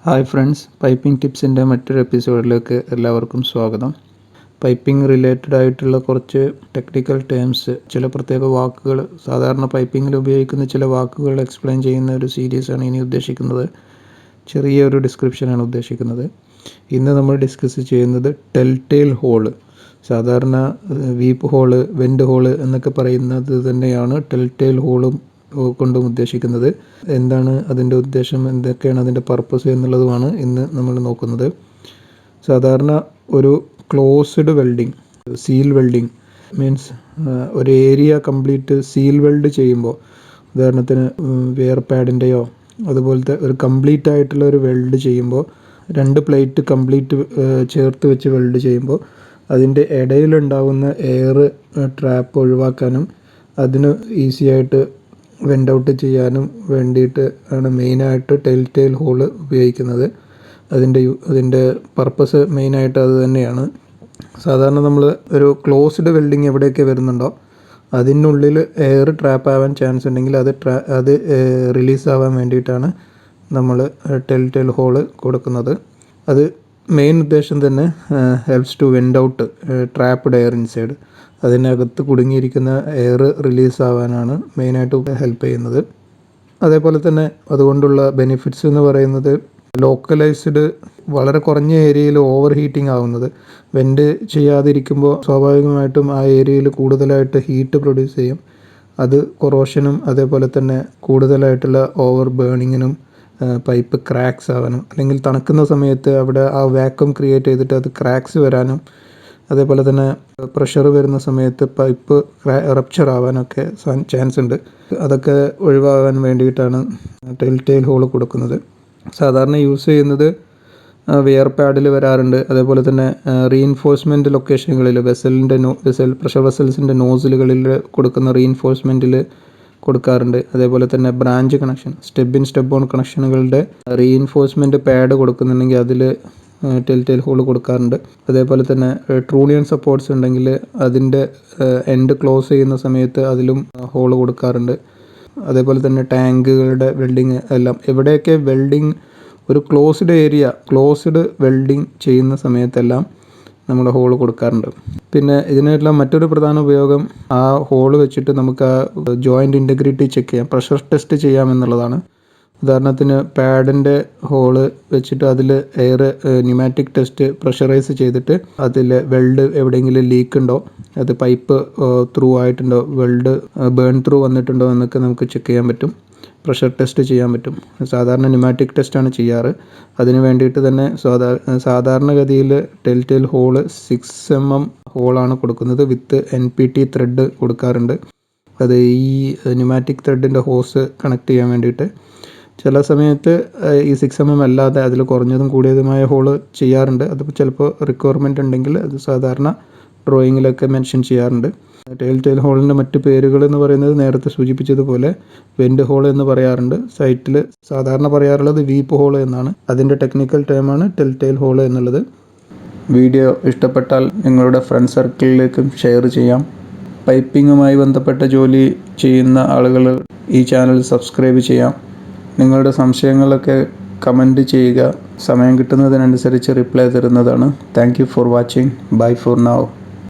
Hi friends, piping ടിപ്സിൻ്റെ മറ്റൊരു എപ്പിസോഡിലേക്ക് എല്ലാവർക്കും സ്വാഗതം. പൈപ്പിംഗ് റിലേറ്റഡ് ആയിട്ടുള്ള കുറച്ച് ടെക്നിക്കൽ ടേംസ്, ചില പ്രത്യേക വാക്കുകൾ, സാധാരണ പൈപ്പിങ്ങിൽ ഉപയോഗിക്കുന്ന ചില വാക്കുകൾ എക്സ്പ്ലെയിൻ ചെയ്യുന്ന ഒരു സീരീസാണ് ഇനി ഉദ്ദേശിക്കുന്നത്. ചെറിയൊരു ഡിസ്ക്രിപ്ഷനാണ് ഉദ്ദേശിക്കുന്നത്. ഇന്ന് നമ്മൾ ഡിസ്കസ് ചെയ്യുന്നത് ടെൽ ഹോള്. സാധാരണ വീപ്പ് ഹോള്, വെൻഡ് ഹോള് എന്നൊക്കെ പറയുന്നത് തന്നെയാണ് ടെൽ ഹോളും കൊണ്ടും ഉദ്ദേശിക്കുന്നത്. എന്താണ് അതിൻ്റെ ഉദ്ദേശം, എന്തൊക്കെയാണ് അതിൻ്റെ പർപ്പസ് എന്നുള്ളതുമാണ് ഇന്ന് നമ്മൾ നോക്കുന്നത്. സാധാരണ ഒരു closed welding, seal welding means ഒരു ഏരിയ കംപ്ലീറ്റ് സീൽ വെൽഡ് ചെയ്യുമ്പോൾ, ഉദാഹരണത്തിന് വെയർ പാഡിൻ്റെയോ അതുപോലത്തെ ഒരു കംപ്ലീറ്റ് ആയിട്ടുള്ള ഒരു വെൽഡ് ചെയ്യുമ്പോൾ, 2 പ്ലേറ്റ് കംപ്ലീറ്റ് ചേർത്ത് വെച്ച് വെൽഡ് ചെയ്യുമ്പോൾ അതിൻ്റെ ഇടയിലുണ്ടാകുന്ന എയർ ട്രാപ്പ് ഒഴിവാക്കാനും അതിന് ഈസി ആയിട്ട് വെൻഡ് ഔട്ട് ചെയ്യാനും വേണ്ടിയിട്ട് ആണ് മെയിനായിട്ട് ടെൽ ഹോള് ഉപയോഗിക്കുന്നത്. അതിൻ്റെ പർപ്പസ് മെയിനായിട്ട് അത് തന്നെയാണ്. സാധാരണ നമ്മൾ ഒരു ക്ലോസ്ഡ് വെൽഡിങ് എവിടെയൊക്കെ വരുന്നുണ്ടോ അതിനുള്ളിൽ എയർ ട്രാപ്പ് ആവാൻ ചാൻസ് ഉണ്ടെങ്കിൽ അത് റിലീസ് ആവാൻ വേണ്ടിയിട്ടാണ് നമ്മൾ ടെൽ ഹോള് കൊടുക്കുന്നത്. അത് മെയിൻ ഉദ്ദേശം തന്നെ helps to vent out trapped air inside. അതിനകത്ത് കുടുങ്ങിയിരിക്കുന്ന എയർ റിലീസ് ആവാനാണ് മെയിനായിട്ട് ഹെൽപ്പ് ചെയ്യുന്നത്. അതേപോലെ തന്നെ അതുകൊണ്ടുള്ള ബെനിഫിറ്റ്സ് എന്ന് പറയുന്നത്, ലോക്കലൈസ്ഡ് വളരെ കുറഞ്ഞ ഏരിയയിൽ ഓവർ ഹീറ്റിംഗ് ആവുന്നത്. വെൻഡ് ചെയ്യാതിരിക്കുമ്പോൾ സ്വാഭാവികമായിട്ടും ആ ഏരിയയിൽ കൂടുതലായിട്ട് ഹീറ്റ് പ്രൊഡ്യൂസ് ചെയ്യും. അത് കൊറോഷനും അതേപോലെ തന്നെ കൂടുതലായിട്ടുള്ള ഓവർ ബേണിങ്ങിനും പൈപ്പ് ക്രാക്സ് ആവാനും, അല്ലെങ്കിൽ തണുക്കുന്ന സമയത്ത് അവിടെ ആ വാക്വം ക്രിയേറ്റ് ചെയ്തിട്ട് അത് ക്രാക്സ് വരാനും, അതേപോലെ തന്നെ പ്രഷർ വരുന്ന സമയത്ത് പൈപ്പ് റപ്ചർ ആവാനൊക്കെ ചാൻസ് ഉണ്ട്. അതൊക്കെ ഒഴിവാകാൻ വേണ്ടിയിട്ടാണ് ടെൽ ഹോൾ കൊടുക്കുന്നത്. സാധാരണ യൂസ് ചെയ്യുന്നത് വെയർ പാഡിൽ വരാറുണ്ട്. അതേപോലെ തന്നെ റീഇൻഫോഴ്സ്മെൻറ്റ് ലൊക്കേഷനുകളിൽ പ്രഷർ വെസൽസിൻ്റെ നോസിലുകളിൽ കൊടുക്കുന്ന റീഇൻഫോഴ്സ്മെൻറ്റിൽ കൊടുക്കാറുണ്ട്. അതേപോലെ തന്നെ ബ്രാഞ്ച് കണക്ഷൻ, സ്റ്റെപ്പ് ഓൺ കണക്ഷനുകളുടെ റീഇൻഫോഴ്സ്മെൻറ്റ് പാഡ് കൊടുക്കുന്നുണ്ടെങ്കിൽ അതിൽ ടെൽ ഹോൾ കൊടുക്കാറുണ്ട്. അതേപോലെ തന്നെ ട്രൂണിയൻ സപ്പോർട്ട്സ് ഉണ്ടെങ്കിൽ അതിൻ്റെ എൻഡ് ക്ലോസ് ചെയ്യുന്ന സമയത്ത് അതിലും ഹോൾ കൊടുക്കാറുണ്ട്. അതേപോലെ തന്നെ ടാങ്കുകളുടെ വെൽഡിങ് എല്ലാം, എവിടെയൊക്കെ വെൽഡിങ് ഒരു ക്ലോസ്ഡ് വെൽഡിങ് ചെയ്യുന്ന സമയത്തെല്ലാം നമ്മൾ ഹോൾ കൊടുക്കാറുണ്ട്. പിന്നെ ഇതിനെല്ലാം മറ്റൊരു പ്രധാന ഉപയോഗം, ആ ഹോൾ വെച്ചിട്ട് നമുക്ക് ആ ജോയിൻ്റ് ഇൻറ്റഗ്രിറ്റി ചെക്ക് ചെയ്യാം, പ്രഷർ ടെസ്റ്റ് ചെയ്യാം എന്നുള്ളതാണ്. ഉദാഹരണത്തിന് പാഡിൻ്റെ ഹോള് വെച്ചിട്ട് അതിൽ എയർ ന്യൂമാറ്റിക് ടെസ്റ്റ് പ്രഷറൈസ് ചെയ്തിട്ട് അതിൽ വെൽഡ് എവിടെയെങ്കിലും ലീക്ക് ഉണ്ടോ, അത് പൈപ്പ് ത്രൂ ആയിട്ടുണ്ടോ, വെൽഡ് ബേൺ ത്രൂ വന്നിട്ടുണ്ടോ എന്നൊക്കെ നമുക്ക് ചെക്ക് ചെയ്യാൻ പറ്റും, പ്രഷർ ടെസ്റ്റ് ചെയ്യാൻ പറ്റും. സാധാരണ ന്യൂമാറ്റിക് ടെസ്റ്റാണ് ചെയ്യാറ്. അതിന് വേണ്ടിയിട്ട് തന്നെ സാധാരണഗതിയിൽ ടെൽ ഹോള് 6 mm ഹോളാണ് കൊടുക്കുന്നത്. വിത്ത് NPT ത്രെഡ് കൊടുക്കാറുണ്ട്. അത് ഈ ന്യൂമാറ്റിക് ത്രെഡിൻ്റെ ഹോസ് കണക്ട് ചെയ്യാൻ വേണ്ടിയിട്ട്. ചില സമയത്ത് ഈ 6 mm അല്ലാതെ അതിൽ കുറഞ്ഞതും കൂടിയതുമായ ഹോള് ചെയ്യാറുണ്ട്. അതിപ്പോൾ ചിലപ്പോൾ റിക്വയർമെൻറ്റ് ഉണ്ടെങ്കിൽ അത് സാധാരണ ഡ്രോയിങ്ങിലൊക്കെ മെൻഷൻ ചെയ്യാറുണ്ട്. ടെൽ ഹോളിൻ്റെ മറ്റ് പേരുകൾ എന്ന് പറയുന്നത് നേരത്തെ സൂചിപ്പിച്ചതുപോലെ വെൻഡ് ഹോൾ എന്ന് പറയാറുണ്ട്. സൈറ്റിൽ സാധാരണ പറയാറുള്ളത് വീപ്പ് ഹോൾ എന്നാണ്. അതിൻ്റെ ടെക്നിക്കൽ ടേമാണ് ടെൽ ഹോൾ എന്നുള്ളത്. വീഡിയോ ഇഷ്ടപ്പെട്ടാൽ നിങ്ങളുടെ ഫ്രണ്ട് സർക്കിളിലേക്കും ഷെയർ ചെയ്യാം. പൈപ്പിങ്ങുമായി ബന്ധപ്പെട്ട ജോലി ചെയ്യുന്ന ആളുകൾ ഈ ചാനൽ സബ്സ്ക്രൈബ് ചെയ്യാം. നിങ്ങളുടെ സംശയങ്ങളൊക്കെ കമൻറ്റ് ചെയ്യുക. സമയം കിട്ടുന്നതിനനുസരിച്ച് റിപ്ലൈ തരുന്നതാണ്. Thank you for watching. Bye for now.